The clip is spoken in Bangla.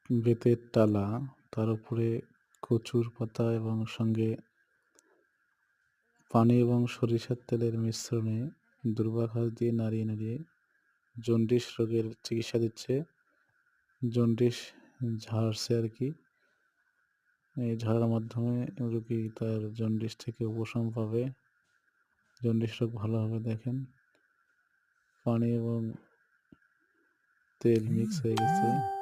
বেতের টালা, তার উপরে কচুর পাতা এবং সঙ্গে পানি এবং সরিষার তেলের মিশ্রণে দূর্বাঘাস দিয়ে নাড়িয়ে, নাড়িয়ে জন্ডিস রোগের চিকিৎসা দিচ্ছে। জন্ডিস ঝাড়ছে আরকি। এই ঝাড়ার মাধ্যমে রোগী তার জন্ডিস থেকে উপশম পাবে। জন্ডিস রোগ ভালো হবে দেখেন। পানি এবং তেল মিক্স হয়ে গেছে।